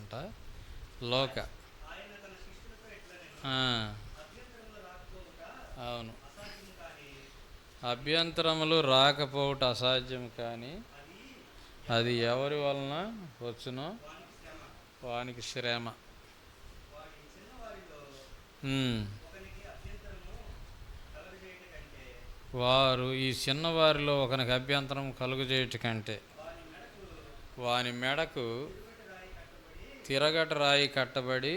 ఉంటుందంట. లోక అవును, అభ్యంతరములు రాకపోవట అసాధ్యం, కానీ అది ఎవరి వలన వచ్చునో వానికి శ్రమ. వారు ఈ చిన్నవారిలో ఒకనికి అభ్యంతరం కలుగజేయట కంటే వాని మెడకు తిరగట రాయి కట్టబడి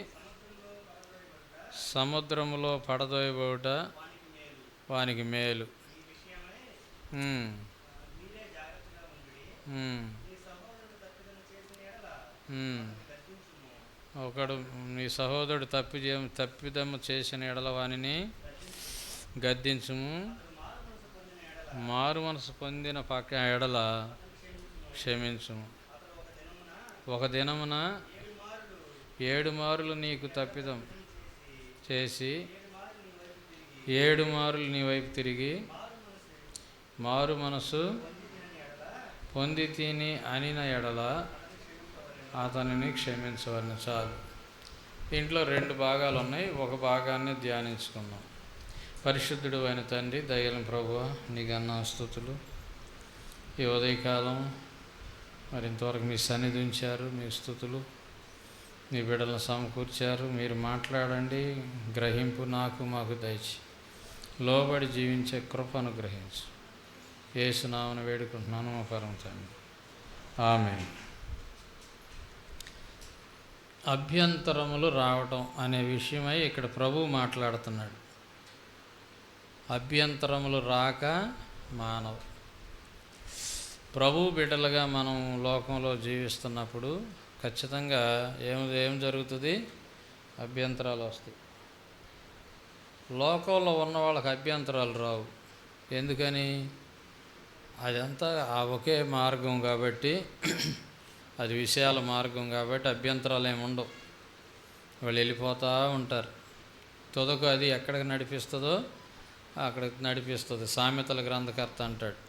సముద్రములో పడదోయబోట వానికి మేలు. ఒకడు నీ సహోదరుడు తప్పిదము చేసిన ఎడల వానిని గద్దించుము, మారు మనసు పొందిన పక్క ఎడల క్షమించుము. ఒక దినమున 7 మారులు నీకు తప్పిదం చేసి 7 మారులు నీ వైపు తిరిగి మారు మనసు పొంది తిని అనిన ఎడల అతనిని క్షమించవని. చాలు. దీంట్లో 2 భాగాలు ఉన్నాయి. ఒక భాగాన్ని ధ్యానించుకుందాం. పరిశుద్ధుడు అయిన తండ్రి, దయగల ప్రభువా, నీకు స్తుతులు. ఈ ఉదయకాలం మరి ఇంతవరకు మీ సన్నిధి ఉంచారు. మీ స్తుతులు. మీ బిడ్డలను సమకూర్చారు. మీరు మాట్లాడండి. గ్రహింపు మాకు దయచి లోబడి జీవించే కృప అనుగ్రహించు. యేసు నామమున వేడుకుంటున్నాను మా పరమ తండ్రి. ఆమేన్. అభ్యంతరములు రావటం అనే విషయమై ఇక్కడ ప్రభువు మాట్లాడుతున్నాడు. అభ్యంతరములు రాక మానవు. ప్రభు బిడ్డలుగా మనం లోకంలో జీవిస్తున్నప్పుడు ఖచ్చితంగా ఏం జరుగుతుంది? అభ్యంతరాలు వస్తాయి. లోకంలో ఉన్న వాళ్ళకి అభ్యంతరాలు రావు. ఎందుకని? అదంతా ఒకే మార్గం కాబట్టి, అది విశాల మార్గం కాబట్టి అభ్యంతరాలు ఏమి ఉండవు. వాళ్ళు వెళ్ళిపోతూ ఉంటారు. తుదకు అది ఎక్కడికి నడిపిస్తుందో అక్కడికి నడిపిస్తుంది. సామెతల గ్రంథకర్త అంటాడు,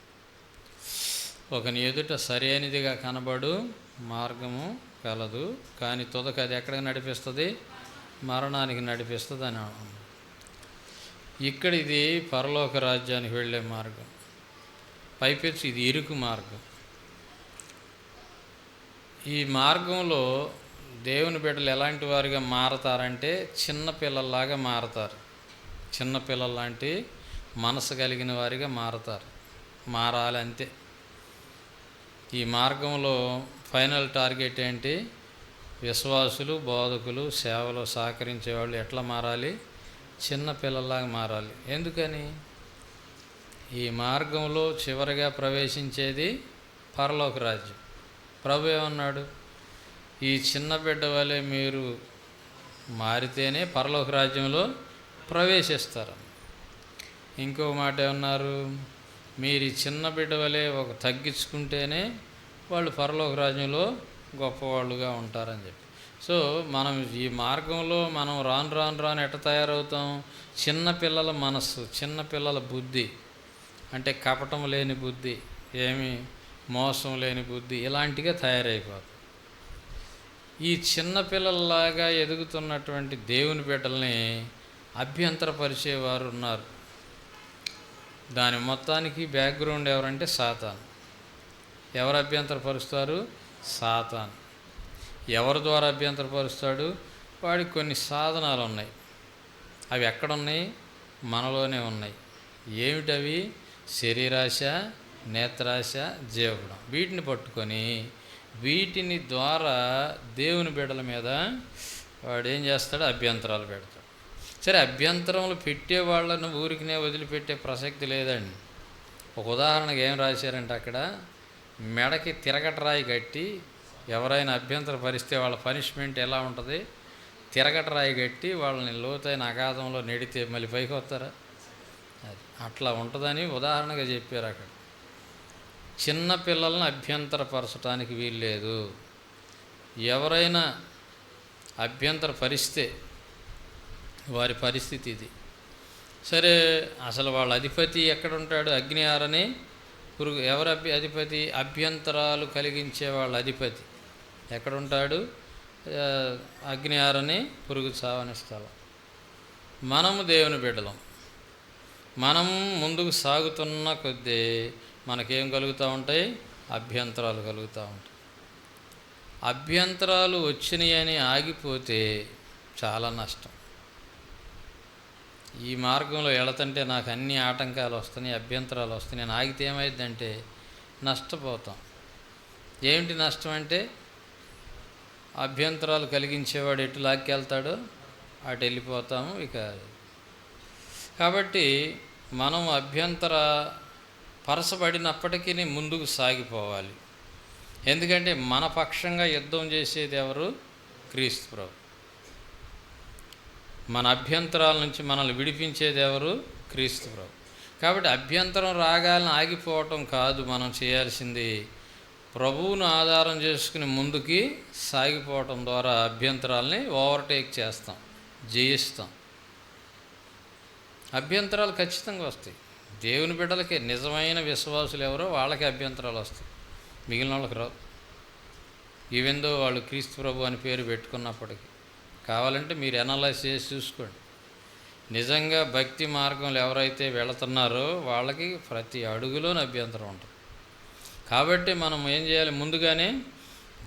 ఒకని ఎదుట సరైనదిగా కనబడు మార్గము కలదు, కానీ తుదకు అది ఎక్కడికి నడిపిస్తుంది? మరణానికి నడిపిస్తుంది అని. ఇక్కడ ఇది పరలోక రాజ్యానికి వెళ్ళే మార్గం. పైపెచ్చు ఇది ఇరుకు మార్గం. ఈ మార్గంలో దేవుని బిడ్డలు ఎలాంటి వారిగా మారతారంటే చిన్నపిల్లల్లాగా మారతారు. చిన్నపిల్లల్లాంటి మనసు కలిగిన వారిగా మారాలి అంతే. ఈ మార్గంలో ఫైనల్ టార్గెట్ ఏంటి? విశ్వాసులు, బోధకులు, సేవలో సహకరించే వాళ్ళు ఎట్లా మారాలి? చిన్నపిల్లల్లాగా మారాలి. ఎందుకని? ఈ మార్గంలో చివరిగా ప్రవేశించేది పరలోక రాజ్యం. ప్రభు ఏమన్నాడు? ఈ చిన్న బిడ్డ వలె మీరు మారితేనే పరలోక రాజ్యంలో ప్రవేశిస్తారు. ఇంకో మాట ఏమన్నారు? మీరు ఈ చిన్న బిడ్డ వలె తగ్గించుకుంటేనే వాళ్ళు పరలోక రాజ్యంలో గొప్పవాళ్ళుగా ఉంటారని చెప్పి. సో మనం ఈ మార్గంలో మనం రాను ఎట్ట తయారవుతాం? చిన్నపిల్లల మనస్సు, చిన్నపిల్లల బుద్ధి, అంటే కపటం లేని బుద్ధి, ఏమి మోసం లేని బుద్ధి, ఇలాంటిగా తయారైపోతుంది. ఈ చిన్నపిల్లల్లాగా ఎదుగుతున్నటువంటి దేవుని బిడ్డల్ని అభ్యంతరపరిచేవారు ఉన్నారు. దాని మొత్తానికి బ్యాక్గ్రౌండ్ ఎవరంటే సాతాను. ఎవరు అభ్యంతరపరుస్తారు? సాతాను. ఎవరి ద్వారా అభ్యంతరపరుస్తాడు? వాడికి కొన్ని సాధనాలు ఉన్నాయి. అవి ఎక్కడున్నాయి? మనలోనే ఉన్నాయి. ఏమిటవి? శరీరాశ, నేత్రాశ, జీవగుణం. వీటిని పట్టుకొని వీటిని ద్వారా దేవుని బిడ్డల మీద వాడు ఏం చేస్తాడు? అభ్యంతరాలు పెడతాడు. సరే, అభ్యంతరములు పెట్టే వాళ్ళను ఊరికినే వదిలిపెట్టే ప్రసక్తి లేదండి. ఒక ఉదాహరణకు ఏం రాశారంటే, అక్కడ మెడకి తిరగటరాయి కట్టి ఎవరైనా అభ్యంతర పరిస్తే వాళ్ళ పనిష్మెంట్ ఎలా ఉంటుంది? తిరగటరాయి కట్టి వాళ్ళని లోతైన అగాధంలో నెడితే మళ్ళీ పైకి వస్తారా? అది అట్లా ఉంటుందని ఉదాహరణగా చెప్పారు. అక్కడ చిన్నపిల్లలను అభ్యంతరపరచడానికి వీల్లేదు. ఎవరైనా అభ్యంతరపరిస్తే వారి పరిస్థితి ఇది. సరే, అసలు వాళ్ళ అధిపతి ఎక్కడుంటాడు? అగ్ని ఆరని పురుగు. ఎవరు అధిపతి? అభ్యంతరాలు కలిగించే వాళ్ళ అధిపతి ఎక్కడుంటాడు? ఆ, అగ్ని ఆరని పురుగు చావని స్థలం. మనము దేవుని బిడ్డలం. మనం ముందుకు సాగుతున్న కొద్దీ మనకేం కలుగుతూ ఉంటాయి? అభ్యంతరాలు కలుగుతూ ఉంటాయి. అభ్యంతరాలు వచ్చినాయని ఆగిపోతే చాలా నష్టం. ఈ మార్గంలో వెళతంటే నాకు అన్ని ఆటంకాలు వస్తున్నాయి, అభ్యంతరాలు వస్తున్నాయి, నేను ఆగితే ఏమైందంటే నష్టపోతాం. ఏమిటి నష్టం అంటే, అభ్యంతరాలు కలిగించేవాడు ఎటు లాక్కెళ్తాడో అటు వెళ్ళిపోతాము. ఇక కాబట్టి మనం అభ్యంతర పరచబడినప్పటికీ ముందుకు సాగిపోవాలి. ఎందుకంటే మన పక్షంగా యుద్ధం చేసేది ఎవరు? క్రీస్తు ప్రభు. మన అభ్యంతరాల నుంచి మనల్ని విడిపించేది ఎవరు? క్రీస్తు ప్రభు. కాబట్టి అభ్యంతరం రాగాలని ఆగిపోవటం కాదు మనం చేయాల్సింది, ప్రభువును ఆధారం చేసుకుని ముందుకి సాగిపోవటం ద్వారా అభ్యంతరాలని ఓవర్టేక్ చేస్తాం, జయిస్తాం. అభ్యంతరాలు ఖచ్చితంగా వస్తాయి. దేవుని బిడ్డలకి, నిజమైన విశ్వాసులు ఎవరో వాళ్ళకి అభ్యంతరాలు వస్తాయి, మిగిలిన వాళ్ళకి రావు. ఈవెందో వాళ్ళు క్రీస్తు ప్రభు అని పేరు పెట్టుకున్నప్పటికీ. కావాలంటే మీరు అనలైజ్ చేసి చూసుకోండి. నిజంగా భక్తి మార్గంలో ఎవరైతే వెళుతున్నారో వాళ్ళకి ప్రతి అడుగులోని అభ్యంతరం ఉంటుంది. కాబట్టి మనం ఏం చేయాలి? ముందుగానే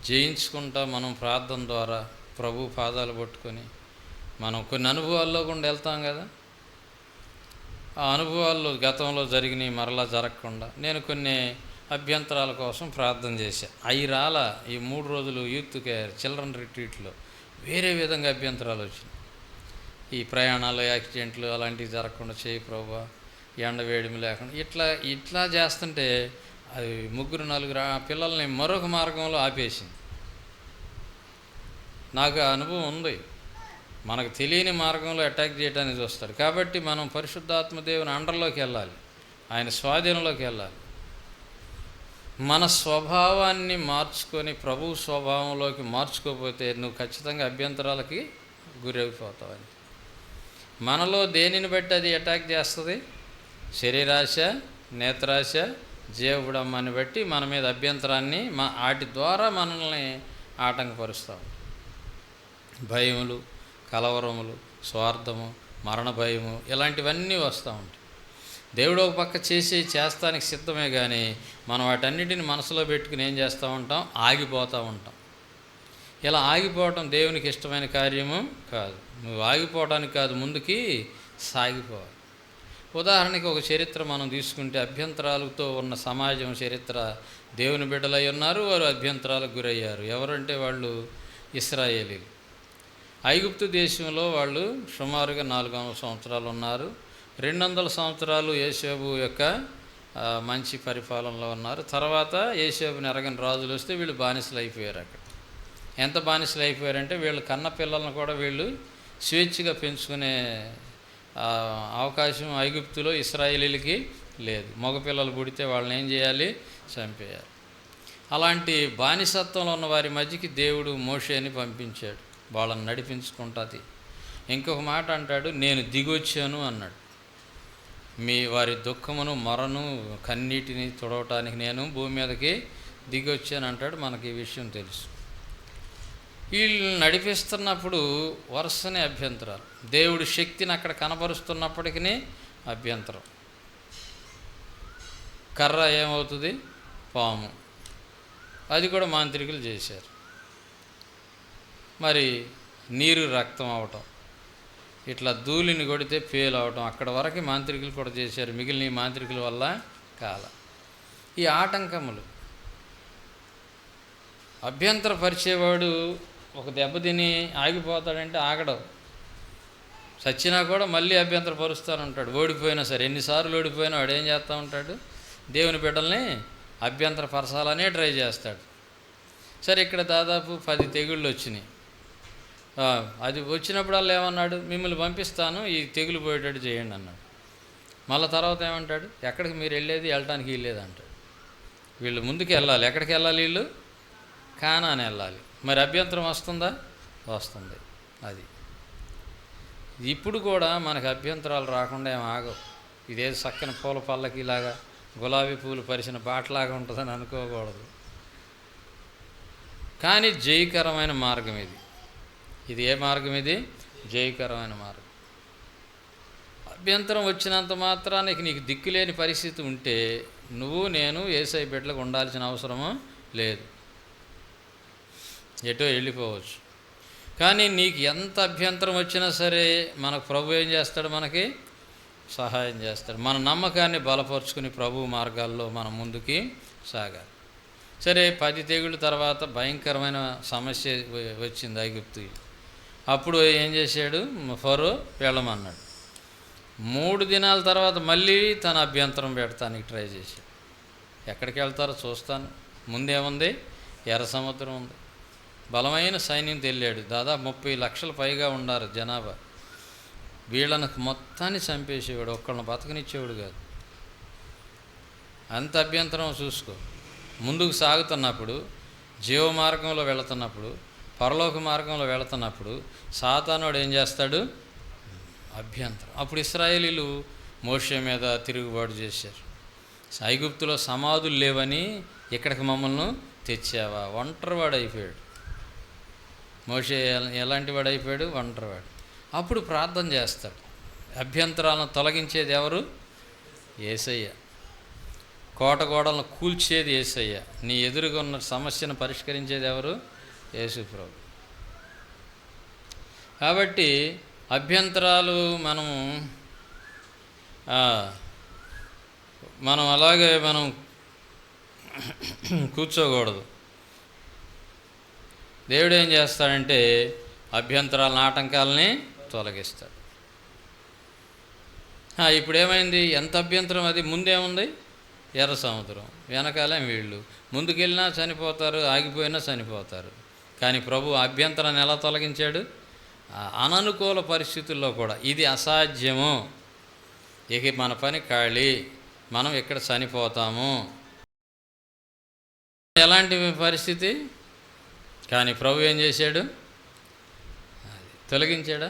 జయించుకుంటా మనం ప్రార్థన ద్వారా ప్రభు పాదాలు పట్టుకొని మనం కొన్ని అనుభవాల్లో కూడా వెళ్తాం కదా. ఆ అనుభవాల్లో గతంలో జరిగినాయి మరలా జరగకుండా నేను కొన్ని అభ్యంతరాల కోసం ప్రార్థన చేశా. అవి రాలా. ఈ 3 రోజులు యూత్ కేర్ చిల్డ్రన్ రిట్రీట్లో వేరే విధంగా అభ్యంతరాలు వచ్చినాయి. ఈ ప్రయాణాలు, యాక్సిడెంట్లు అలాంటివి జరగకుండా చేయి ప్రభువా, ఎండ వేడిమి లేకుండా ఇట్లా చేస్తుంటే అది 3-4 పిల్లల్ని మరొక మార్గంలో ఆపేసింది. నాకు ఆ అనుభవం ఉంది. మనకు తెలియని మార్గంలో అటాక్ చేయడానికి చూస్తాడు. కాబట్టి మనం పరిశుద్ధాత్మ దేవుని అండర్లోకి వెళ్ళాలి, ఆయన స్వాధీనంలోకి వెళ్ళాలి. మన స్వభావాన్ని మార్చుకొని ప్రభు స్వభావంలోకి మార్చుకోకపోతే నువ్వు ఖచ్చితంగా అభ్యంతరాలకి గురైపోతావని. మనలో దేనిని బట్టి అది అటాక్ చేస్తుంది? శరీరాశ, నేత్రాశ, జీవబుడమ్మని బట్టి మన మీద అభ్యంతరాన్ని వాటి ద్వారా మనల్ని ఆటంకపరుస్తాం. భయములు, కలవరములు, స్వార్థము, మరణ భయము ఇలాంటివన్నీ వస్తూ ఉంటాయి. దేవుడు ఒక పక్క చేస్తానికి సిద్ధమే, కానీ మనం వాటన్నిటిని మనసులో పెట్టుకుని ఏం చేస్తూ ఉంటాం? ఆగిపోతూ ఉంటాం. ఇలా ఆగిపోవటం దేవునికి ఇష్టమైన కార్యము కాదు. నువ్వు ఆగిపోవడానికి కాదు, ముందుకి సాగిపోవాలి. ఉదాహరణకి ఒక చరిత్ర మనం తీసుకుంటే, అభ్యంతరాలతో ఉన్న సమాజం చరిత్ర. దేవుని బిడ్డలై ఉన్నారు, వారు అభ్యంతరాలకు గురయ్యారు. ఎవరంటే వాళ్ళు ఇశ్రాయేలీలు. ఐగుప్తు దేశంలో వాళ్ళు సుమారుగా 400 సంవత్సరాలు ఉన్నారు. 200 సంవత్సరాలు యోసేపు యొక్క మంచి పరిపాలనలో ఉన్నారు. తర్వాత యోసేపుని ఎరగని రాజులు వస్తే వీళ్ళు బానిసలు అయిపోయారు. అక్కడ ఎంత బానిసలు అయిపోయారంటే వీళ్ళు కన్న పిల్లలను కూడా వీళ్ళు స్వేచ్ఛగా పెంచుకునే అవకాశం ఐగుప్తులో ఇశ్రాయేలీలకి లేదు. మగపిల్లలు పుడితే వాళ్ళని ఏం చేయాలి? చంపేయాలి. అలాంటి బానిసత్వంలో ఉన్న వారి మధ్యకి దేవుడు మోషేని పంపించాడు, వాళ్ళని నడిపించుకుంటుంది. ఇంకొక మాట అంటాడు, నేను దిగొచ్చాను అన్నాడు. వారి దుఃఖమును, మరణు, కన్నీటిని తుడవటానికి నేను భూమి మీదకి దిగొచ్చాను అంటాడు. మనకి ఈ విషయం తెలుసు. వీళ్ళు నడిపిస్తున్నప్పుడు వరుసనే అభ్యంతరాలు. దేవుడి శక్తిని అక్కడ కనపరుస్తున్నప్పటికీ అభ్యంతరం. కర్ర ఏమవుతుంది? పాము. అది కూడా మాంత్రికులు చేశారు. మరి నీరు రక్తం అవటం, ఇట్లా ధూళిని కొడితే పేలు అవటం, అక్కడ వరకు మాంత్రికులు కూడా చేశారు. మిగిలిన మాంత్రికుల వల్ల కాల. ఈ ఆటంకములు అభ్యంతరపరిచేవాడు ఒక దెబ్బతిని ఆగిపోతాడంటే ఆగడం. చచ్చినా కూడా మళ్ళీ అభ్యంతరపరుస్తానంటాడు. ఓడిపోయినా సరే, ఎన్నిసార్లు ఓడిపోయినా వాడు ఏం చేస్తూ ఉంటాడు? దేవుని బిడ్డల్ని అభ్యంతరపరచాలనే ట్రై చేస్తాడు. సరే, ఇక్కడ దాదాపు 10 తెగుళ్ళు వచ్చినాయి. అది వచ్చినప్పుడల్లా ఏమన్నాడు? మిమ్మల్ని పంపిస్తాను, ఈ తెగులు పోయేటట్టు చేయండి అన్నాడు. మళ్ళీ తర్వాత ఏమంటాడు? ఎక్కడికి మీరు వెళ్ళటానికి వీల్లేదు అంటాడు. వీళ్ళు ముందుకు వెళ్ళాలి. ఎక్కడికి వెళ్ళాలి? వీళ్ళు కానాని వెళ్ళాలి. మరి అభ్యంతరం వస్తుందా? వస్తుంది. అది ఇప్పుడు కూడా మనకు అభ్యంతరాలు రాకుండా ఏం ఆగవు. ఇదేదో చక్కని పూల పల్లకిలాగా, గులాబీ పూలు పరిచిన బాటలాగా ఉంటుందని అనుకోకూడదు. కానీ జయకరమైన మార్గం ఇది. ఇది ఏ మార్గం? ఇది జయకరమైన మార్గం. అభ్యంతరం వచ్చినంత మాత్రానికి నీకు దిక్కులేని పరిస్థితి ఉంటే నువ్వు నేను యేసయ్య బిడ్డలకు ఉండాల్సిన అవసరము లేదు, ఎటో వెళ్ళిపోవచ్చు. కానీ నీకు ఎంత అభ్యంతరం వచ్చినా సరే మనకు ప్రభు ఏం చేస్తాడు? మనకి సహాయం చేస్తాడు. మన నమ్మకాన్ని బలపరుచుకుని ప్రభు మార్గాల్లో మనం ముందుకి సాగాలి. సరే, 10 తెగుళ్ళ తర్వాత భయంకరమైన సమస్య వచ్చింది ఐగుప్తు. అప్పుడు ఏం చేశాడు? ఫరో వెళ్ళమన్నాడు. 3 దినాల తర్వాత మళ్ళీ తన అభ్యంతరం పెడతానికి ట్రై చేశాడు. ఎక్కడికి వెళ్తారో చూస్తాను. ముందేముంది? ఎర్ర సముద్రం ఉంది. బలమైన సైన్యం తెల్లాడు. దాదాపు 30 లక్షల పైగా ఉన్నారు జనాభా. వీళ్ళను మొత్తాన్ని చంపేసేవాడు, ఒక్కళ్ళని బతకనిచ్చేవాడు కాదు. అంత అభ్యంతరం చూసుకో. ముందుకు సాగుతున్నప్పుడు, జీవ మార్గంలో వెళుతున్నప్పుడు, పరలోక మార్గంలో వెళుతున్నప్పుడు సాతానుడు ఏం చేస్తాడు? అభ్యంతరం. అప్పుడు ఇశ్రాయేలీలు మోషే మీద తిరుగుబాటు చేశారు. ఐగుప్తులో సమాధులు లేవని ఇక్కడికి మమ్మల్ని తెచ్చావా? ఒంటరివాడు అయిపోయాడు మోషే. ఎలాంటి వాడు అయిపోయాడు? ఒంటరివాడు. అప్పుడు ప్రార్థన చేస్తాడు. అభ్యంతరాలను తొలగించేది ఎవరు? యేసయ్య. కోట గోడలను కూల్చేది యేసయ్య. నీ ఎదురుగా ఉన్న సమస్యను పరిష్కరించేది ఎవరు? యేసు ప్రభు. కాబట్టి అభ్యంతరాలు మనం అలాగే కూర్చోకూడదు. దేవుడు ఏం చేస్తాడంటే అభ్యంతరాలను, ఆటంకాలని తొలగిస్తాడు. ఇప్పుడు ఏమైంది? ఎంత అభ్యంతరం అది? ముందేముంది? ఎర్ర సముద్రం, వెనకాలే వీళ్ళు. ముందుకెళ్ళినా చనిపోతారు, ఆగిపోయినా చనిపోతారు. కానీ ప్రభు అభ్యంతరాన్ని ఎలా తొలగించాడు? అననుకూల పరిస్థితుల్లో కూడా ఇది అసాధ్యము, ఇక మన పని ఖాళీ, మనం ఇక్కడ చనిపోతాము, ఎలాంటి పరిస్థితి? కానీ ప్రభు ఏం చేశాడు? తొలగించాడా?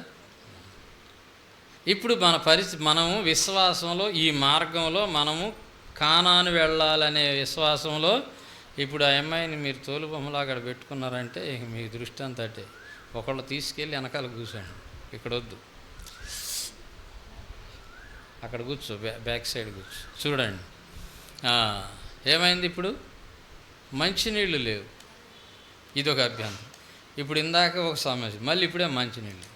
ఇప్పుడు మన పరిస్థితి, మనము విశ్వాసంలో ఈ మార్గంలో మనము కానాను వెళ్ళాలనే విశ్వాసంలో ఇప్పుడు ఆ అమ్మాయిని మీరు తోలుబొమ్మలా అక్కడ పెట్టుకున్నారంటే మీ దృష్టి అంతా అంటే ఒకళ్ళు తీసుకెళ్ళి వెనకాల కూర్చోండి. ఇక్కడ వద్దు, అక్కడ కూర్చో, బ్యాక్ సైడ్ కూర్చో. చూడండి ఏమైంది? ఇప్పుడు మంచినీళ్ళు లేవు, ఇదొక అభ్యంతరం. ఇప్పుడు ఇందాక ఒక సమస్య, మళ్ళీ ఇప్పుడే మంచినీళ్ళు.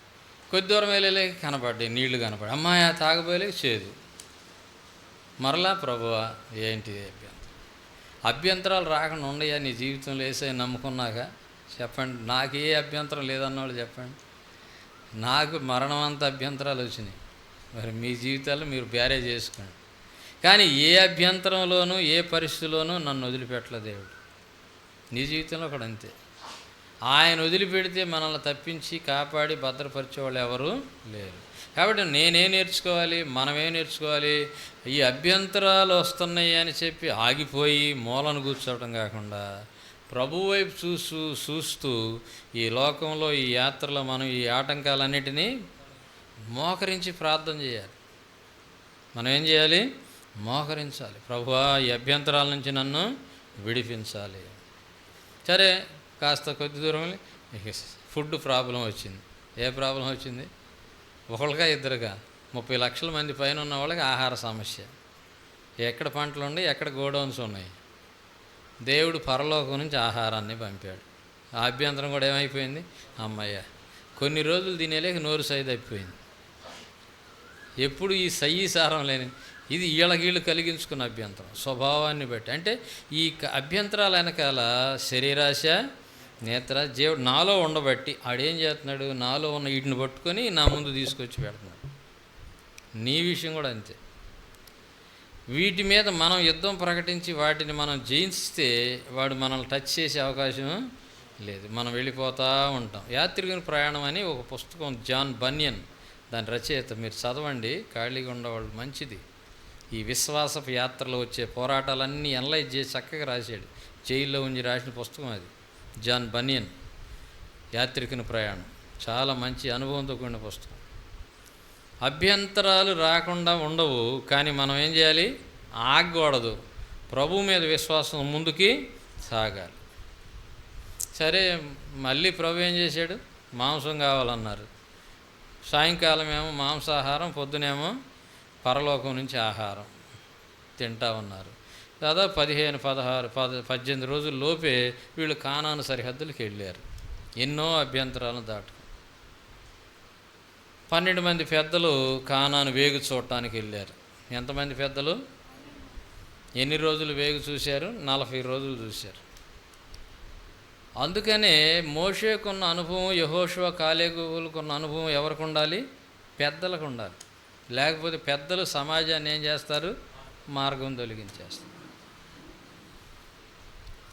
కొద్ది దూరం వెళ్ళలేక కనపడ్డాయి, నీళ్లు కనపడ్డాయి. అమ్మాయి తాగబోయలేక చేదు. మరలా ప్రభువా ఏంటి అభ్యంతరం? అభ్యంతరాలు రాకుండా ఉండయా నీ జీవితంలో? యేసయ్య నమ్ముకున్నాక చెప్పండి. నాకు ఏ అభ్యంతరం లేదన్నవాళ్ళు చెప్పండి. నాకు మరణం అంత అభ్యంతరాలు వచ్చినాయి. మరి మీ జీవితాల్లో మీరు బ్యారేజ్ చేసుకోండి. కానీ ఏ అభ్యంతరంలోనూ ఏ పరిస్థితిలోనూ నన్ను వదిలిపెట్టలే దేవుడు. నీ జీవితంలో కూడా అంతే. ఆయన వదిలిపెడితే మనల్ని తప్పించి కాపాడి భద్రపరిచేవాళ్ళు ఎవరు లేరు. కాబట్టి నేనేం నేర్చుకోవాలి? మనమేం నేర్చుకోవాలి? ఈ అభ్యంతరాలు వస్తున్నాయి అని చెప్పి ఆగిపోయి మూలను కూర్చోవడం కాకుండా ప్రభు వైపు చూస్తూ ఈ లోకంలో ఈ యాత్రలో మనం ఈ ఆటంకాలన్నిటినీ మోకరించి ప్రార్థన చేయాలి. మనం ఏం చేయాలి? మోకరించాలి. ప్రభువా ఈ అభ్యంతరాల నుంచి నన్ను విడిపించాలి. సరే, కాస్త కొద్ది దూరం ఫుడ్ ప్రాబ్లం వచ్చింది. ఏ ప్రాబ్లం వచ్చింది? ఒకళ్ళగా ఇద్దరుగా 30 లక్షల మంది పైన ఉన్న వాళ్ళకి ఆహార సమస్య. ఎక్కడ పంటలు ఉన్నాయి, ఎక్కడ గోడౌన్స్ ఉన్నాయి. దేవుడు పరలోకం నుంచి ఆహారాన్ని పంపాడు. ఆ అభ్యంతరం కూడా ఏమైపోయింది? అమ్మయ్య, కొన్ని రోజులు తినేలేక నోరు సైజ్ అయిపోయింది. ఎప్పుడు ఈ సారం లేని ఇది ఈళ్ళగీళ్ళు కలిగించుకున్న అభ్యంతరం, స్వభావాన్ని బట్టి. అంటే ఈ అభ్యంతరాల వెనకాల శరీరాశ, నేత్ర, దేవుడు నాలో ఉండబట్టి ఆడేం చేస్తున్నాడు? నాలో ఉన్న వీటిని పట్టుకొని నా ముందు తీసుకొచ్చి పెడుతున్నాడు. నీ విషయం కూడా అంతే. వీటి మీద మనం యుద్ధం ప్రకటించి వాటిని మనం జయిస్తే వాడు మనల్ని టచ్ చేసే అవకాశం లేదు. మనం వెళ్ళిపోతూ ఉంటాం. యాత్రికుని ప్రయాణం అని ఒక పుస్తకం, జాన్ బన్యన్ దాని రచయిత, మీరు చదవండి, ఖాళీగా ఉండేవాళ్ళు. మంచిది. ఈ విశ్వాసపు యాత్రలో వచ్చే పోరాటాలన్నీ అనలైజ్ చేసి చక్కగా రాశాడు. జైల్లో ఉంచి రాసిన పుస్తకం అది. జాన్ బన్యన్, యాత్రికుని ప్రయాణం. చాలా మంచి అనుభవంతో కూడిన పుస్తకం. అభ్యంతరాలు రాకుండా ఉండవు, కానీ మనం ఏం చేయాలి? ఆగకూడదు. ప్రభు మీద విశ్వాసం ముందుకి సాగాలి. సరే, మళ్ళీ ప్రభు ఏం చేశాడు? మాంసం కావాలన్నారు. సాయంకాలం ఏమో మాంసాహారం, పొద్దునేమో పరలోకం నుంచి ఆహారం తింటా ఉన్నారు. దాదాపు 15, 16, 18 రోజుల లోపే వీళ్ళు కానాను సరిహద్దులకు వెళ్ళారు. ఎన్నో అభ్యంతరాలను దాటుకు 12 మంది పెద్దలు కానాను వేగు చూడటానికి వెళ్ళారు. ఎంతమంది పెద్దలు? ఎన్ని రోజులు వేగు చూశారు? 40 రోజులు చూశారు. అందుకనే మోషేకున్న అనుభవం, యెహోషువ కాలేబులకున్న అనుభవం ఎవరికి ఉండాలి? పెద్దలకు ఉండాలి. లేకపోతే పెద్దలు సమాజాన్ని ఏం చేస్తారు? మార్గం తొలగించేస్తారు.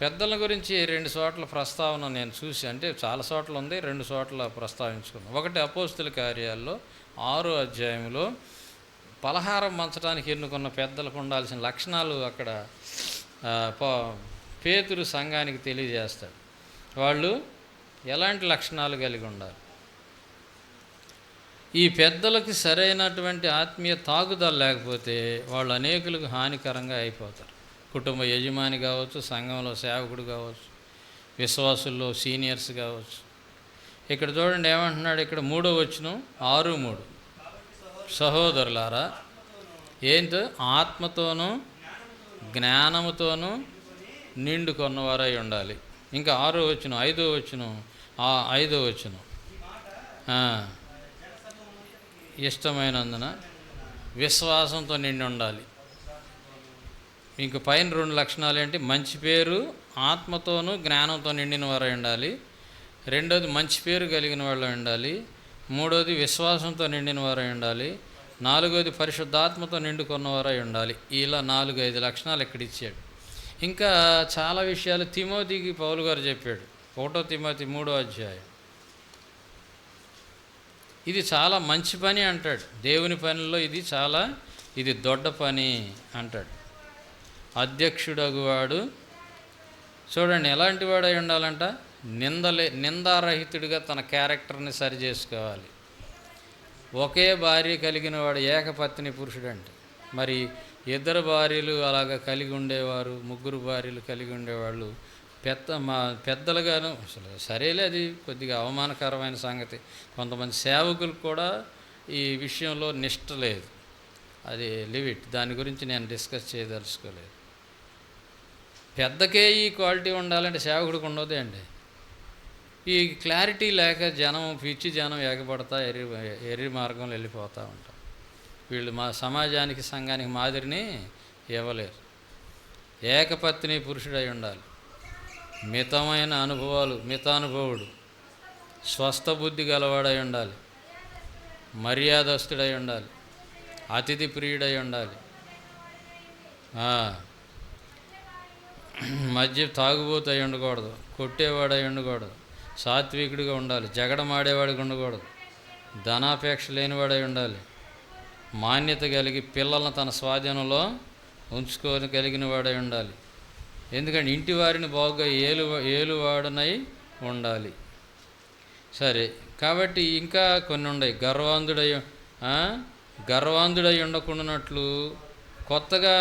పెద్దల గురించి 2 చోట్ల ప్రస్తావన నేను చూసి, అంటే చాలా చోట్ల ఉంది, 2 చోట్ల ప్రస్తావించుకున్నాను. ఒకటి అపోస్తుల కార్యాల్లో 6వ అధ్యాయంలో పలహారం పంచడానికి ఎన్నుకున్న పెద్దలకు ఉండాల్సిన లక్షణాలు అక్కడ పేతురు సంఘానికి తెలియజేస్తాడు. వాళ్ళు ఎలాంటి లక్షణాలు కలిగి ఉండాలి? ఈ పెద్దలకి సరైనటువంటి ఆత్మీయ తాగుదల లేకపోతే వాళ్ళు అనేకులకు హానికరంగా అయిపోతారు. కుటుంబ యజమాని కావచ్చు, సంఘంలో సేవకుడు కావచ్చు, విశ్వాసుల్లో సీనియర్స్ కావచ్చు. ఇక్కడ చూడండి ఏమంటున్నాడు, ఇక్కడ 3వ వచనం 6:3, సహోదరులారా ఏంటో ఆత్మతోనూ జ్ఞానముతోనూ నిండుకొన్నవారై ఉండాలి. ఇంకా 6వ వచనం 5వ వచనం ఇష్టమైనందున విశ్వాసంతో నిండి ఉండాలి. ఇంక పైన 2 లక్షణాలు ఏంటి? మంచి పేరు, ఆత్మతోనూ జ్ఞానంతో నిండిన వారై ఉండాలి. 2వది మంచి పేరు కలిగిన వాళ్ళు ఉండాలి. 3వది విశ్వాసంతో నిండిన వారై ఉండాలి. 4వది పరిశుద్ధాత్మతో నిండుకున్నవారై ఉండాలి. ఇలా 4-5 లక్షణాలు ఇక్కడ ఇచ్చాడు. ఇంకా చాలా విషయాలు తిమోతికి పౌలు గారు చెప్పాడు. 1 తిమోతి 3వ అధ్యాయం. ఇది చాలా మంచి పని అంటాడు. దేవుని పనిలో ఇది దొడ్డ పని అంటాడు. అధ్యక్షుడగువాడు చూడండి ఎలాంటి వాడై ఉండాలంట? నిందారహితుడిగా తన క్యారెక్టర్ని సరి చేసుకోవాలి. ఒకే భార్య కలిగిన వాడు ఏకపత్ని పురుషుడు అంటే, మరి 2 భార్యలు అలాగా కలిగి ఉండేవారు, 3 భార్యలు కలిగి ఉండేవాళ్ళు పెద్దలుగాను అసలు సరేలే, అది కొద్దిగా అవమానకరమైన సంగతి. కొంతమంది సేవకులు కూడా ఈ విషయంలో నిష్ట లేదు. అది లిమిట్, దాని గురించి నేను డిస్కస్ చేయదలుచుకోలేదు. పెద్దకే ఈ క్వాలిటీ ఉండాలంటే సేవకుడికి ఉండదే అండి. ఈ క్లారిటీ లేక పిచ్చి జనం ఎగబడతా ఎర్రి మార్గంలో వెళ్ళిపోతూ ఉంటారు. వీళ్ళు మా సమాజానికి, సంఘానికి మాదిరిని ఇవ్వలేరు. ఏకపత్ని పురుషుడై ఉండాలి. మితమైన అనుభవాలు, మితానుభవుడు, స్వస్థ బుద్ధి గలవాడై ఉండాలి. మర్యాదస్తుడై ఉండాలి. అతిథి ప్రియుడై ఉండాలి. మధ్య తాగుబోతు అయి ఉండకూడదు, కొట్టేవాడై ఉండకూడదు, సాత్వికుడిగా ఉండాలి, జగడమాడేవాడికి ఉండకూడదు, ధనాపేక్ష లేనివాడై ఉండాలి, మాన్యత కలిగి పిల్లలను తన స్వాధీనంలో ఉంచుకొని కలిగిన వాడై ఉండాలి. ఎందుకంటే ఇంటి వారిని బాగుగా ఏలువాడనై ఉండాలి. సరే, కాబట్టి ఇంకా కొన్ని ఉన్నాయి. గర్వాంధుడై ఉండకుండానట్లు, కొత్తగా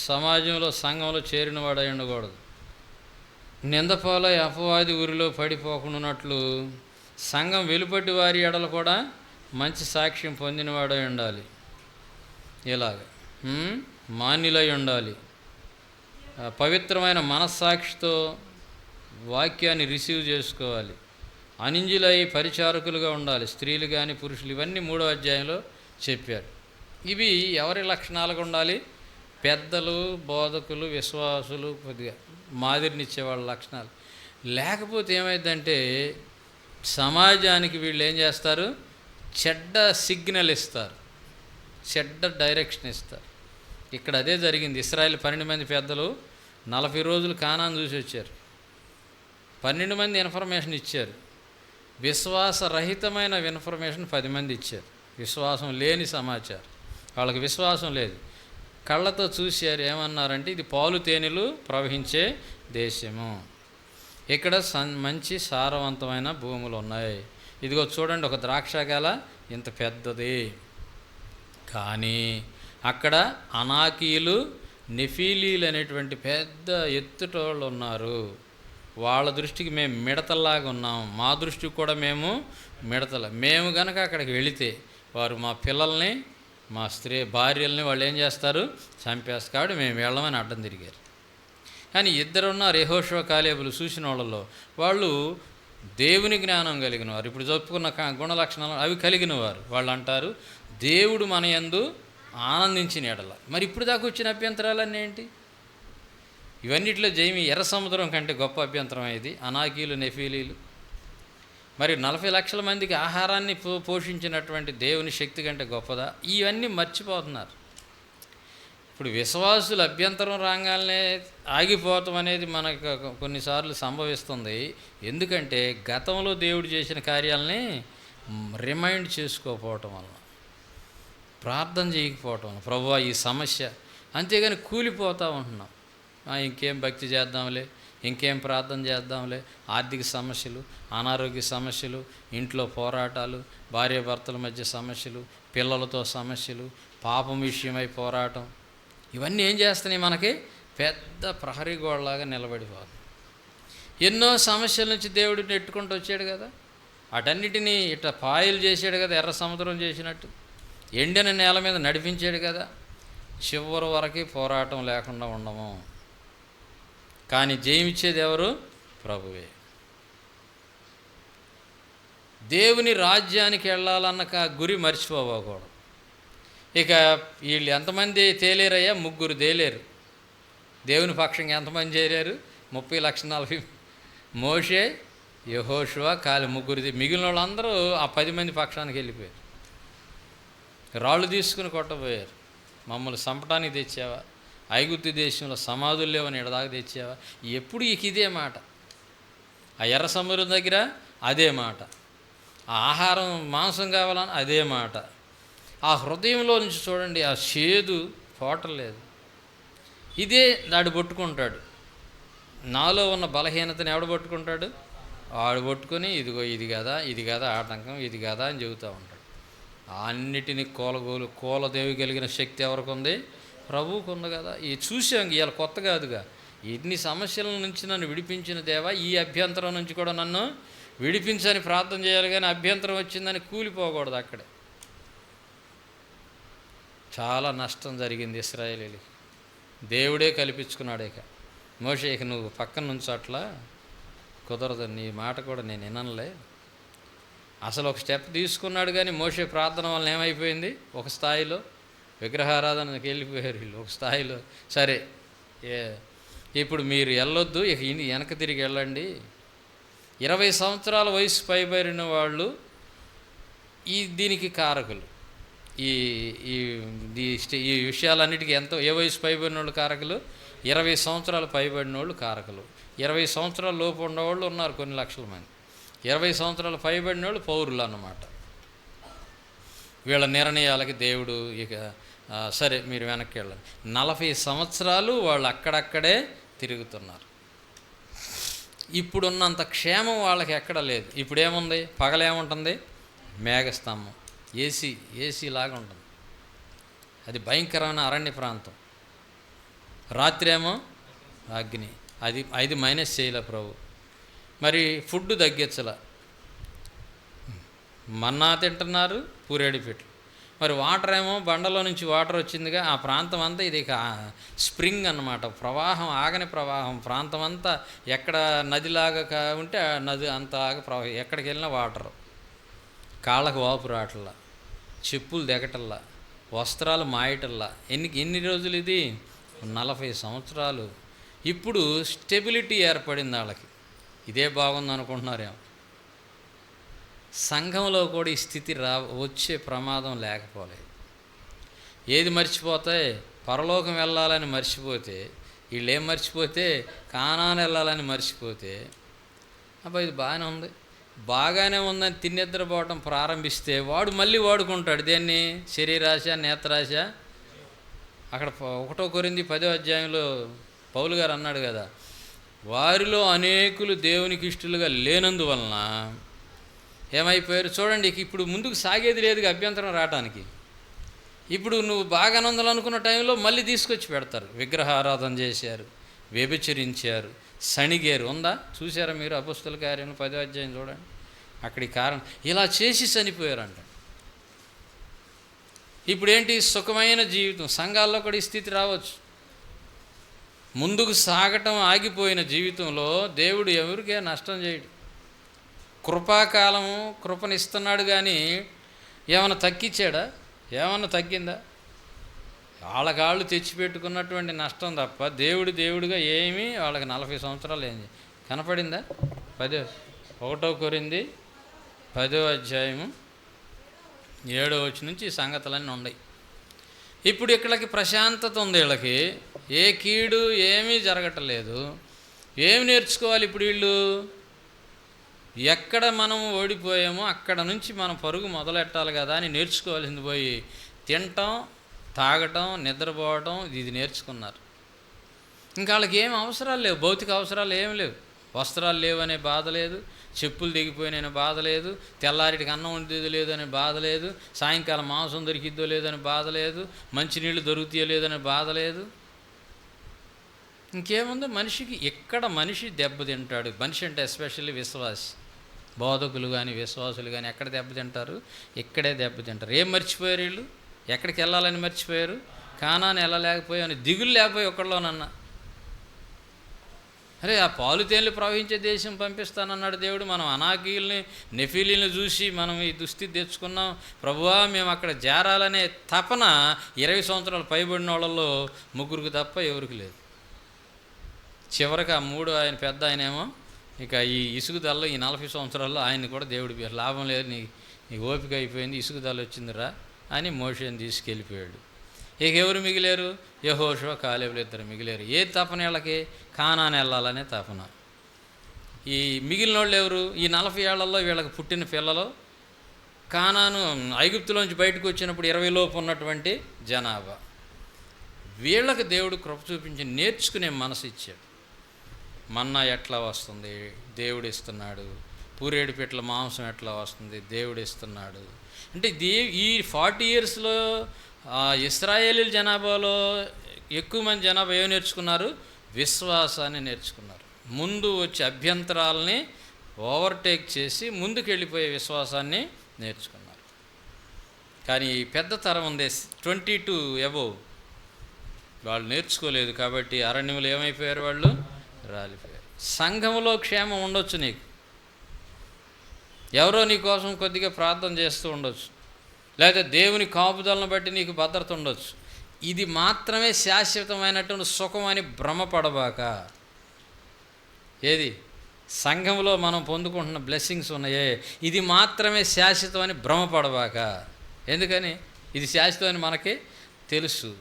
సమాజంలో సంఘంలో చేరిన వాడై ఉండకూడదు, నిందపాలై అపవాది ఊరిలో పడిపోకుండానట్లు, సంఘం వెలుపటి వారి ఎడల కూడా మంచి సాక్ష్యం పొందినవాడై ఉండాలి. ఇలాగ మాన్యులై ఉండాలి. పవిత్రమైన మనస్సాక్షితో వాక్యాన్ని రిసీవ్ చేసుకోవాలి. అనింజులై పరిచారకులుగా ఉండాలి, స్త్రీలు కానీ పురుషులు. ఇవన్నీ 3వ అధ్యాయంలో చెప్పారు. ఇవి ఎవరి లక్షణాలుగా ఉండాలి? పెద్దలు, బోధకులు, విశ్వాసులు, కొద్దిగా మాదిరినిచ్చే వాళ్ళ లక్షణాలు. లేకపోతే ఏమైందంటే సమాజానికి వీళ్ళు ఏం చేస్తారు? చెడ్డ సిగ్నల్ ఇస్తారు, చెడ్డ డైరెక్షన్ ఇస్తారు. ఇక్కడ అదే జరిగింది. ఇశ్రాయేల్ 12 మంది పెద్దలు 40 రోజులు కానాను చూసి వచ్చారు. 12 మంది ఇన్ఫర్మేషన్ ఇచ్చారు. విశ్వాసరహితమైన ఇన్ఫర్మేషన్ 10 మంది ఇచ్చారు. విశ్వాసం లేని సమాచారం, వాళ్ళకి విశ్వాసం లేదు. కళ్ళతో చూశారు. ఏమన్నారంటే ఇది పాలు తేనెలు ప్రవహించే దేశము, ఇక్కడ మంచి సారవంతమైన భూములు ఉన్నాయి. ఇదిగో చూడండి, ఒక ద్రాక్షగల ఇంత పెద్దది, కానీ అక్కడ అనాకీయులు, నెఫీలీలు అనేటువంటి పెద్ద ఎత్తుటోళ్ళు ఉన్నారు. వాళ్ళ దృష్టికి మేము మిడతల్లాగా ఉన్నాం, మా దృష్టికి కూడా మేము మిడతల. మేము గనక అక్కడికి వెళితే వారు మా పిల్లల్ని, మా భార్యల్ని వాళ్ళు ఏం చేస్తారు, చంపేస్తారు. కాబట్టి మేము వెళ్ళమని అడ్డం తిరిగారు. కానీ ఇద్దరున్నారు యెహోషువ కాలేబులు చూసిన వాళ్ళలో. వాళ్ళు దేవుని జ్ఞానం కలిగిన వారు, ఇప్పుడు చెప్పుకున్న గుణ లక్షణాలు అవి కలిగిన వారు. వాళ్ళు అంటారు, దేవుడు మన యందు ఆనందించిన ఎడల. మరి ఇప్పుడు దాకా వచ్చిన అభ్యంతరాలన్నీ ఏంటి? ఇవన్నిట్లో జైమి ఎర్ర సముద్రం కంటే గొప్ప అభ్యంతరం ఇది, అనాకీలు, నెఫీలీలు. మరి 40 లక్షల మందికి ఆహారాన్ని పోషించినటువంటి దేవుని శక్తి కంటే గొప్పదా? ఇవన్నీ మర్చిపోతున్నారు. ఇప్పుడు విశ్వాసులు అభ్యంతరం రాగానే ఆగిపోవటం అనేది మనకు కొన్నిసార్లు సంభవిస్తుంది. ఎందుకంటే గతంలో దేవుడు చేసిన కార్యాలని రిమైండ్ చేసుకోకపోవటం వల్ల, ప్రార్థన చేయకపోవటం వల్ల, ప్రభువా ఈ సమస్య, అంతేగాని కూలిపోతూ ఉంటున్నాం. ఇంకేం భక్తి చేద్దాంలే, ఇంకేం ప్రార్థన చేద్దాంలే. ఆర్థిక సమస్యలు, అనారోగ్య సమస్యలు, ఇంట్లో పోరాటాలు, భార్యాభర్తల మధ్య సమస్యలు, పిల్లలతో సమస్యలు, పాపం విషయమై పోరాటం, ఇవన్నీ ఏం చేస్తున్నాయి, మనకి పెద్ద ప్రహరీ గోడలాగా నిలబడిపోతుంది. ఎన్నో సమస్యల నుంచి దేవుడు నెట్టుకుంటూ వచ్చాడు కదా, వాటన్నిటినీ ఇట్లా పాయలు చేశాడు కదా, ఎర్ర సముద్రం చేసినట్టు ఎండిన నేల మీద నడిపించాడు కదా. చివరి వరకు పోరాటం లేకుండా ఉండము. కానీ జయమిచ్చేది ఎవరు? ప్రభువే. దేవుని రాజ్యానికి వెళ్ళాలన్న గురి మర్చిపోకూడదు. ఇక వీళ్ళు ఎంతమంది తేలేరయ్యా? 3 తేలేరు. దేవుని పక్షంగా ఎంతమంది చేరారు? 30,40,000. మోషే, యెహోషువ, కాలి 3. మిగిలిన వాళ్ళందరూ ఆ 10 మంది పక్షానికి వెళ్ళిపోయారు. రాళ్ళు తీసుకుని కొట్టబోయారు. మమ్మల్ని చంపడానికి తెచ్చావా? ఐగుప్తు దేశంలో సమాధులు లేవని ఇడదాకా తెచ్చావా? ఎప్పుడు ఇదే మాట. ఆ ఎర్ర సముద్రం దగ్గర అదే మాట. ఆ ఆహారం మాంసం కావాలని అదే మాట. ఆ హృదయంలో నుంచి చూడండి, ఆ చేదు పోవటలేదు. ఇదే దాడు పట్టుకుంటాడు. నాలో ఉన్న బలహీనతని ఎవడు పట్టుకుంటాడు? వాడు పట్టుకొని ఇదిగో ఇది కదా ఆటంకం, ఇది కదా అని చెబుతూ ఉంటాడు. అన్నిటినీ కూలదేవి కలిగిన శక్తి ఎవరికి ఉంది? ప్రభువుకు ఉంది కదా. ఇది చూసాం, ఇవాళ కొత్త కాదుగా. ఎన్ని సమస్యల నుంచి నన్ను విడిపించిన దేవా, ఈ అభ్యంతరం నుంచి కూడా నన్ను విడిపించని ప్రార్థన చేయాలి. కానీ అభ్యంతరం వచ్చిందని కూలిపోకూడదు. అక్కడే చాలా నష్టం జరిగింది ఇశ్రాయేలీయులకి. దేవుడే కల్పించుకున్నాడు. ఇక మోషే, ఇక నువ్వు పక్కన నుంచి అట్లా కుదరదు, నీ మాట కూడా నేను విననులే. అసలు ఒక స్టెప్ తీసుకున్నాడు, కానీ మోషే ప్రార్థన వల్ల ఏమైపోయింది? ఒక స్థాయిలో విగ్రహారాధనకి వెళ్ళిపోయారు వీళ్ళు. ఒక స్థాయిలో సరే, ఇప్పుడు మీరు వెళ్ళొద్దు, ఇక వెనక తిరిగి వెళ్ళండి. 20 సంవత్సరాల వయసు పైబడిన వాళ్ళు దీనికి కారకులు. ఈ విషయాలన్నిటికీ ఏ వయసు పైబడిన వాళ్ళు కారకులు? 20 సంవత్సరాలు పైబడిన వాళ్ళు కారకులు. 20 సంవత్సరాల లోపు ఉన్నవాళ్ళు ఉన్నారు కొన్ని లక్షల మంది. 20 సంవత్సరాలు పైబడిన వాళ్ళు పౌరులు అన్నమాట. వీళ్ళ నిర్ణయాలకి దేవుడు ఇక సరే మీరు వెనక్కి వెళ్ళండి. 40 సంవత్సరాలు వాళ్ళు అక్కడక్కడే తిరుగుతున్నారు. ఇప్పుడున్నంత క్షేమం వాళ్ళకి ఎక్కడ లేదు. ఇప్పుడేముంది? పగలేముంటుంది? మేఘస్తంభం, ఏసీ లాగా ఉంటుంది. అది భయంకరమైన అరణ్య ప్రాంతం. రాత్రి ఏమో అగ్ని. అది మైనస్ చేయలే ప్రభు. మరి ఫుడ్ తగ్గించలా, మన్నా తింటున్నారు, పూరేడి పెట్లు. మరి వాటర్ ఏమో బండలో నుంచి వాటర్ వచ్చిందిగా. ఆ ప్రాంతం అంతా ఇది స్ప్రింగ్ అన్నమాట, ప్రవాహం, ఆగని ప్రవాహం. ప్రాంతం అంతా ఎక్కడ నదిలాగా ఉంటే ఆ నది అంతలాగా ప్రవాహం. ఎక్కడికి వెళ్ళినా వాటరు. కాళ్ళకు వాపు రాటల్లా, చెప్పులు దిగటల్లా, వస్త్రాలు మాయటల్లా. ఎన్ని రోజులు ఇది? 40 సంవత్సరాలు. ఇప్పుడు స్టెబిలిటీ ఏర్పడింది వాళ్ళకి. ఇదే బాగుంది అనుకుంటున్నారేమో. సంఘంలో కూడా ఈ స్థితి వచ్చే ప్రమాదం లేకపోలేదు. ఏది మర్చిపోతే? పరలోకం వెళ్ళాలని మర్చిపోతే, వీళ్ళు ఏం మర్చిపోతే? కానాను వెళ్ళాలని మర్చిపోతే, అబ్బా ఇది బాగానే ఉందని తిన్నెద్దరపోవటం ప్రారంభిస్తే వాడు మళ్ళీ వాడుకుంటాడు. దేన్ని? శరీరాశ, నేత్రాశ. అక్కడ 1 కొరింథీ 10వ అధ్యాయంలో పౌలు గారు అన్నాడు కదా, వారిలో అనేకులు దేవునికి ఇష్టలుగా లేనందువలన ఏమైపోయారు చూడండి. ఇప్పుడు ముందుకు సాగేది లేదుగా అభ్యంతరం రావడానికి. ఇప్పుడు నువ్వు బాగానందాలు అనుకున్న టైంలో మళ్ళీ తీసుకొచ్చి పెడతారు. విగ్రహ ఆరాధన చేశారు, వ్యభిచరించారు, సణిగేరు ఉందా? చూసారా మీరు? అపొస్తలుల కార్యంలో 10వ అధ్యాయం చూడండి. అక్కడి కారణం ఇలా చేసి చనిపోయారంట. ఇప్పుడేంటి? సుఖమైన జీవితం. సంఘాల్లో కూడా ఈ స్థితి రావచ్చు. ముందుకు సాగటం ఆగిపోయిన జీవితంలో దేవుడు ఎవరికే నష్టం చేయడు. కృపాకాలము కృపనిస్తున్నాడు, కానీ ఏమైనా తగ్గించాడా? ఏమన్నా తగ్గిందా? వాళ్ళకాళ్ళు తెచ్చిపెట్టుకున్నటువంటి నష్టం తప్ప దేవుడిగా ఏమీ వాళ్ళకి 40 సంవత్సరాలు ఏం కనపడిందా? 1 కొరింథీ 10వ అధ్యాయము 7వ వచనం నుంచి ఈ సంగతులన్నీ ఉన్నాయి. ఇప్పుడు ఇక్కడికి ప్రశాంతత ఉంది. వీళ్ళకి ఏ కీడు ఏమీ జరగటలేదు. ఏమి నేర్చుకోవాలి ఇప్పుడు వీళ్ళు? ఎక్కడ మనం ఓడిపోయామో అక్కడ నుంచి మనం పరుగు మొదలెట్టాలి కదా అని నేర్చుకోవాల్సింది పోయి తినటం, తాగటం, నిద్రపోవటం ఇది నేర్చుకున్నారు. ఇంకా వాళ్ళకి ఏం అవసరాలు లేవు, భౌతిక అవసరాలు ఏమి లేవు. వస్త్రాలు లేవనే బాధ లేదు, చెప్పులు దిగిపోయిన బాధ లేదు, తెల్లారిటికి అన్నం ఉండేది లేదనే బాధ లేదు, సాయంకాలం మాంసం దొరికిద్దో లేదని బాధ లేదు, మంచినీళ్ళు దొరుకుతాయో లేదనే బాధ లేదు. ఇంకేముందో మనిషికి ఎక్కడ మనిషి దెబ్బతింటాడు? మనిషి అంటే ఎస్పెషల్లీ విశ్వాసి, బోధకులు కానీ విశ్వాసులు కానీ ఎక్కడ దెబ్బతింటారు? ఇక్కడే దెబ్బతింటారు. ఏం మర్చిపోయారు వీళ్ళు? ఎక్కడికి వెళ్ళాలని మర్చిపోయారు? కానాని వెళ్ళలేకపోయాను, దిగులు లేకపోయి ఒకళ్ళలోనన్నా. అరే, ఆ పాలు తేనెలు ప్రవహించే దేశం పంపిస్తానన్నాడు దేవుడు. మనం అనాకీల్ని, నెఫీలీని చూసి మనం ఈ దుస్థితి తెచ్చుకున్నాం. ప్రభువా, మేము అక్కడ చేరాలనే తపన 20 సంవత్సరాలు పైబడిన వాళ్ళల్లో 3 తప్ప ఎవరికి లేదు. చివరికి ఆ 3 ఆయన పెద్ద ఆయనేమో ఇక ఈ ఇసుగుదల్లో ఈ 40 సంవత్సరాల్లో ఆయన్ని కూడా దేవుడి లాభం లేదు, నీ ఓపిక అయిపోయింది, ఇసుగుదల వచ్చిందిరా అని మోషేని తీసుకెళ్ళిపోయాడు. ఇక ఎవరు మిగిలేరు? యెహోషువ, కాలేబులు 2 మిగిలేరు. ఏ తపన వీళ్ళకి? కానాని వెళ్ళాలనే తపన. ఈ మిగిలిన వాళ్ళు ఎవరు? ఈ 40 ఏళ్లలో వీళ్ళకి పుట్టిన పిల్లలు. కానాను ఐగుప్తులోంచి బయటకు వచ్చినప్పుడు 20 లోపు ఉన్నటువంటి జనాభా. వీళ్ళకి దేవుడు కృప చూపించి నేర్చుకునే మనసు ఇచ్చాడు. మన్నా ఎట్లా వస్తుంది? దేవుడు ఇస్తున్నాడు. పూరేడు పిట్ల మాంసం ఎట్లా వస్తుంది? దేవుడు ఇస్తున్నాడు. అంటే ఈ 40 ఇయర్స్లో ఇశ్రాయేలీల జనాభాలో ఎక్కువ మంది జనాభా ఏమి నేర్చుకున్నారు? విశ్వాసాన్ని నేర్చుకున్నారు. ముందు వచ్చే అభ్యంతరాలని ఓవర్టేక్ చేసి ముందుకు వెళ్ళిపోయే విశ్వాసాన్ని నేర్చుకున్నారు. కానీ పెద్ద తరం ఉంది, 22 అబోవ్, వాళ్ళు నేర్చుకోలేదు. కాబట్టి అరణ్యంలో ఏమైపోయారు? వాళ్ళు రాలిపోయారు. సంఘంలో క్షేమం ఉండొచ్చు, నీకు ఎవరో నీ కోసం కొద్దిగా ప్రార్థన చేస్తూ ఉండొచ్చు, లేదా దేవుని కాపుదలను బట్టి నీకు భద్రత ఉండొచ్చు. ఇది మాత్రమే శాశ్వతమైనటువంటి సుఖం అని భ్రమపడబాక. ఏది? సంఘంలో మనం పొందుకుంటున్న బ్లెస్సింగ్స్ ఉన్నాయే, ఇది మాత్రమే శాశ్వతం అని భ్రమపడబాక. ఎందుకని? ఇది శాశ్వతమని మనకి తెలుసు.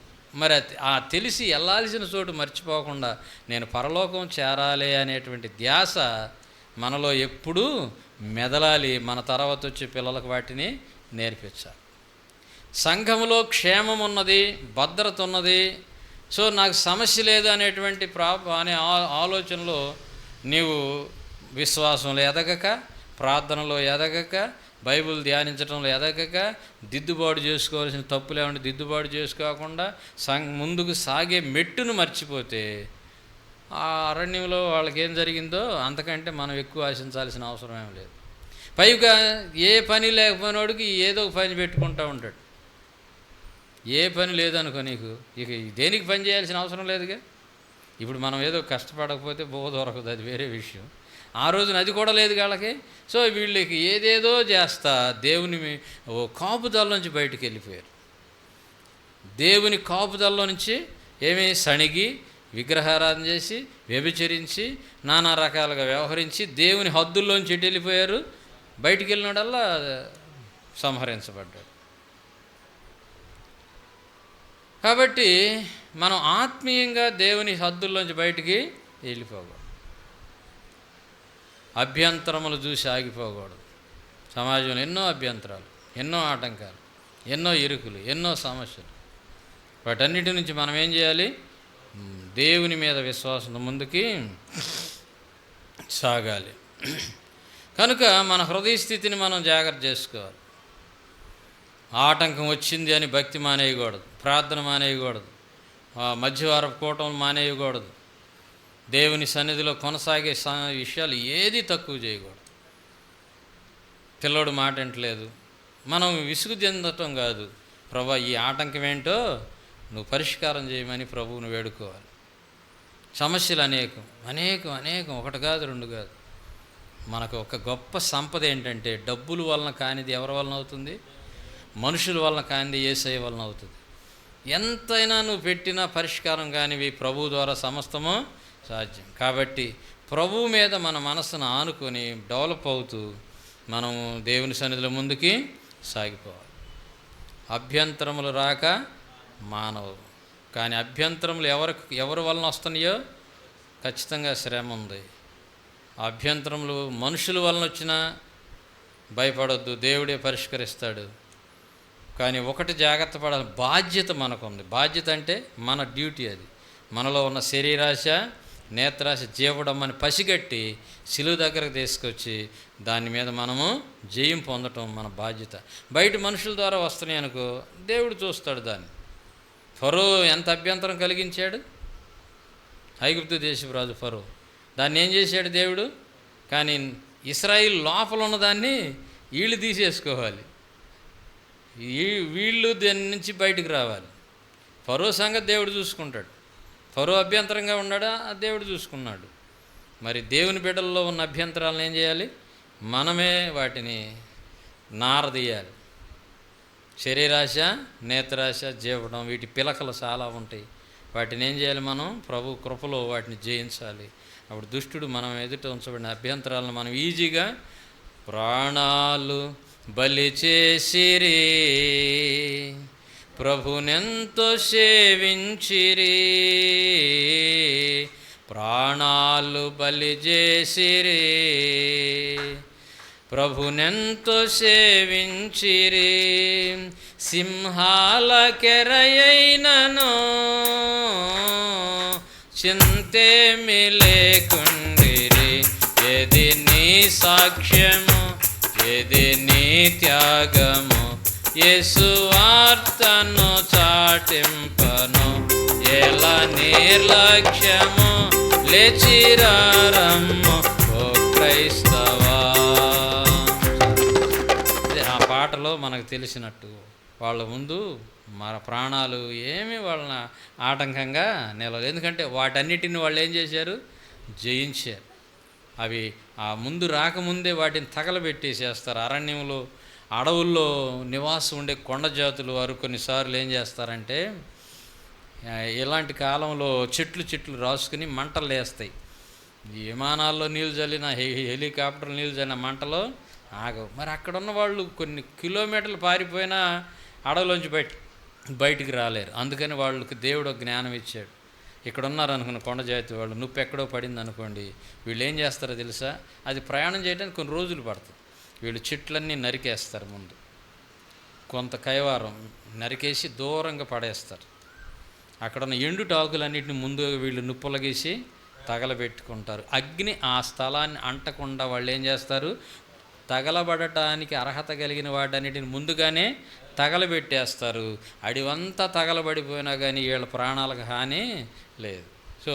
మరి ఆ తెలిసి వెళ్ళాల్సిన చోటు మర్చిపోకుండా నేను పరలోకం చేరాలి అనేటువంటి ధ్యాస మనలో ఎప్పుడూ మెదలాలి. మన తర్వాత వచ్చే పిల్లలకు వాటిని నేర్పించాలి. సంఘంలో క్షేమం ఉన్నది, భద్రత ఉన్నది, సో నాకు సమస్య లేదు అనేటువంటి అనే ఆలోచనలో నీవు విశ్వాసంలో ఎదగక, ప్రార్థనలో ఎదగక, బైబిల్ ధ్యానించడంలో ఎదగక, దిద్దుబాటు చేసుకోవాల్సిన తప్పులేమంటే దిద్దుబాటు చేసుకోకుండా ముందుకు సాగే మెట్టును మర్చిపోతే ఆ అరణ్యంలో వాళ్ళకి ఏం జరిగిందో అంతకంటే మనం ఎక్కువ ఆశించాల్సిన అవసరం ఏం లేదు. పైగా ఏ పని లేకపోయినోడికి ఏదో ఒక పని పెట్టుకుంటూ ఉంటాడు. ఏ పని లేదనుకో నీకు, ఇక దేనికి పని చేయాల్సిన అవసరం లేదుగా. ఇప్పుడు మనం ఏదో కష్టపడకపోతే దొరకదు, అది వేరే విషయం. ఆ రోజున అది కూడా లేదు వాళ్ళకి. సో వీళ్ళకి ఏదేదో చేస్తా దేవుని కాపుదల నుంచి బయటికి వెళ్ళిపోయారు. దేవుని కాపుదల్లో నుంచి ఏమీ సణిగి, విగ్రహారాధన చేసి, వ్యభిచరించి, నానా రకాలుగా వ్యవహరించి దేవుని హద్దుల్లోంచి ఎటు వెళ్ళిపోయారు? బయటికి వెళ్ళినోడల్లా సంహరించబడ్డాడు. కాబట్టి మనం ఆత్మీయంగా దేవుని హద్దుల్లోంచి బయటికి వెళ్ళిపోకూడదు. అభ్యంతరములు చూసి ఆగిపోకూడదు. సమాజంలో ఎన్నో అభ్యంతరాలు, ఎన్నో ఆటంకాలు, ఎన్నో ఇరుకులు, ఎన్నో సమస్యలు. వాటన్నిటి నుంచి మనం ఏం చేయాలి? దేవుని మీద విశ్వాసంతో ముందుకి సాగాలి. కనుక మన హృదయ స్థితిని మనం జాగ్రత్త చేసుకోవాలి. ఆటంకం వచ్చింది అని భక్తి మానేయకూడదు, ప్రార్థన మానేయకూడదు, మధ్యవారపు కూటములు మానేయకూడదు. దేవుని సన్నిధిలో కొనసాగే విషయాలు ఏది తక్కువ చేయకూడదు. పిల్లోడు మాట వింటలేదు, మనం విసుగు చెందటం కాదు, ప్రభా ఈ ఆటంకం ఏంటో నువ్వు పరిష్కారం చేయమని ప్రభువును వేడుకోవాలి. సమస్యలు అనేకం అనేకం అనేకం, ఒకటి కాదు రెండు కాదు. మనకు ఒక గొప్ప సంపద ఏంటంటే డబ్బుల వలన కానిది ఎవరి వలన అవుతుంది? మనుషుల వలన కానిది యేసయ్య వలన అవుతుంది. ఎంతైనా నువ్వు పెట్టినా పరిష్కారం కానివి ప్రభువు ద్వారా సమస్తము సాధ్యం. కాబట్టి ప్రభువు మీద మన మనసును ఆనుకొని డెవలప్ అవుతూ మనము దేవుని సన్నిధిలో ముందుకి సాగిపోవాలి. అభ్యంతరములు రాక మానవు, కానీ అభ్యంతరములు ఎవరి వలన వస్తున్నాయో ఖచ్చితంగా శ్రమ ఉంది. అభ్యంతరములు మనుషుల వలన వచ్చినా భయపడొద్దు, దేవుడే పరిష్కరిస్తాడు. కానీ ఒకటి జాగ్రత్త పడాలి, బాధ్యత మనకుంది. బాధ్యత అంటే మన డ్యూటీ, అది మనలో ఉన్న శరీరాశ నేత్రాశ జీవడమ్మని పసిగట్టి సిలువ దగ్గరకు తీసుకొచ్చి దాని మీద మనము జయం పొందటం మన బాధ్యత. బయట మనుషుల ద్వారా వస్తున్నాయి అనుకో, దేవుడు చూస్తాడు దాన్ని. ఫరో ఎంత అభ్యంతరం కలిగించాడు, ఐగుప్తు దేశపు రాజు ఫరో. దాన్ని ఏం చేశాడు దేవుడు? కానీ ఇశ్రాయేలు లోపల ఉన్నదాన్ని వీళ్ళు తీసేసుకోవాలి, వీళ్ళు దాని నుంచి బయటకు రావాలి. ఫరో సంగతి దేవుడు చూసుకుంటాడు. ఫరో అభ్యంతరంగా ఉన్నాడా, దేవుడు చూసుకున్నాడు. మరి దేవుని బిడ్డల్లో ఉన్న అభ్యంతరాలను ఏం చేయాలి? మనమే వాటిని నారదీయాలి. శరీరాశ నేత్రాశ జీవడం, వీటి పిలకలు చాలా ఉంటాయి. వాటిని ఏం చేయాలి? మనం ప్రభు కృపలో వాటిని జయించాలి. అప్పుడు దుష్టుడు మనం ఎదుట ఉంచబడిన అభ్యంతరాలను మనం ఈజీగా ప్రాణాలు బలి చేసిరి, ప్రభునెంతో సేవించిరి, ప్రాణాలు బలి చేసిరి, ప్రభునెంతో సేవించిరి, సింహాల కెరయైనను చింతేమి లేకుండిరి, ఏది నీ సాక్ష్యము, ఏది నీ త్యాగము, యేసు వార్తను చాటింపను, ఎలా నిర్లక్ష్యము, లేచిరారమ్ము ఓ క్రైస్తవా. ఆ పాటలో మనకు తెలిసినట్టు వాళ్ళ ముందు మన ప్రాణాలు ఏమీ వాళ్ళని ఆటంకంగా నిలవదు. ఎందుకంటే వాటన్నిటిని వాళ్ళు ఏం చేశారు? జయించారు. అవి ఆ ముందు రాకముందే వాటిని తగలబెట్టేసేస్తారు. అరణ్యంలో అడవుల్లో నివాసం ఉండే కొండ జాతులు వారు కొన్నిసార్లు ఏం చేస్తారంటే, ఇలాంటి కాలంలో చెట్లు రాసుకుని మంటలు వేస్తాయి. విమానాల్లో నీళ్ళు చల్లిన హెలికాప్టర్ నీళ్ళు చల్లిన మంటలో ఆగవు. మరి అక్కడ ఉన్న వాళ్ళు కొన్ని కిలోమీటర్లు పారిపోయినా అడవులోంచి బయటికి రాలేరు. అందుకని వాళ్ళకి దేవుడు జ్ఞానం ఇచ్చాడు. ఇక్కడ ఉన్నారనుకున్న కొండ జాతి వాళ్ళు, నొప్పి ఎక్కడో పడింది అనుకోండి, వీళ్ళు ఏం చేస్తారో తెలుసా? అది ప్రయాణం చేయడానికి కొన్ని రోజులు పడుతుంది. వీళ్ళు చెట్లన్నీ నరికేస్తారు. ముందు కొంత కైవారం నరికేసి దూరంగా పడేస్తారు. అక్కడ ఉన్న ఎండుటాకులన్నింటినీ ముందు వీళ్ళు నుప్పలగేసి తగలబెట్టుకుంటారు. అగ్ని ఆ స్థలాన్ని అంటకుండా వాళ్ళు ఏం చేస్తారు? తగలబడటానికి అర్హత కలిగిన వాటన్నిటిని ముందుగానే తగలబెట్టేస్తారు. అడివంతా తగలబడిపోయినా కానీ వీళ్ళ ప్రాణాలకు హాని లేదు. సో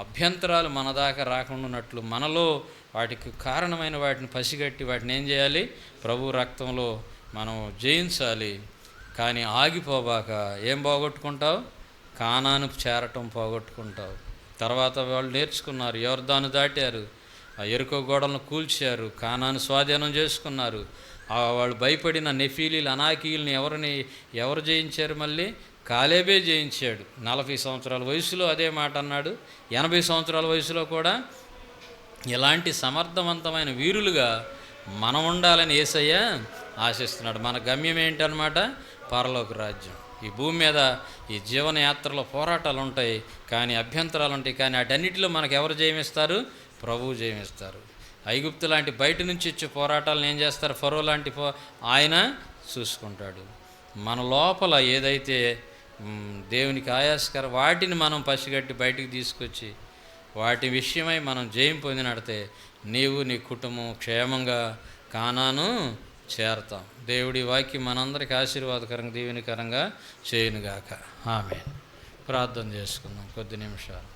అభ్యంతరాలు మన దాకా రాకుండా ఉన్నట్లు మనలో వాటికి కారణమైన వాటిని పసిగట్టి వాటిని ఏం చేయాలి? ప్రభు రక్తంలో మనం జయించాలి. కానీ ఆగిపోబాక ఏం పోగొట్టుకుంటావు? కానాను చేరటం పోగొట్టుకుంటావు. తర్వాత వాళ్ళు నేర్చుకున్నారు, యొర్దాను దాటారు, ఆ ఎరుకో గోడలను కూల్చారు, కానాను స్వాధీనం చేసుకున్నారు. వాళ్ళు భయపడిన నెఫీలీలు అనాకీయుల్ని ఎవరు జయించారు? మళ్ళీ కాలేబే జయించాడు. 40 సంవత్సరాల వయసులో అదే మాట అన్నాడు. 80 సంవత్సరాల వయసులో కూడా ఇలాంటి సమర్థవంతమైన వీరులుగా మనం ఉండాలని యేసయ్య ఆశిస్తున్నాడు. మన గమ్యం ఏంటన్నమాట? పరలోక రాజ్యం. ఈ భూమి మీద ఈ జీవనయాత్రలో పోరాటాలు ఉంటాయి, కానీ అభ్యంతరాలు ఉంటాయి. కానీ వాటన్నిటిలో మనకు ఎవరు జయమిస్తారు? ప్రభువు జయమిస్తారు. ఐగుప్తు లాంటి బయట నుంచి వచ్చే పోరాటాలను ఏం చేస్తారు? ఫరో లాంటి ఆయన చూసుకుంటాడు. మన లోపల ఏదైతే దేవునికి ఆయాస్కర వాటిని మనం పసిగట్టి బయటికి తీసుకొచ్చి వాటి విషయమై మనం జయం పొందినడితే నీవు నీ కుటుంబం క్షేమంగా కానాను చేరతాం. దేవుడి వాక్యం మనందరికీ ఆశీర్వాదకరంగా దీవెనకరంగా చేయునుగాక. ఆమేన్. ప్రార్థన చేసుకుందాం కొద్ది నిమిషాలు.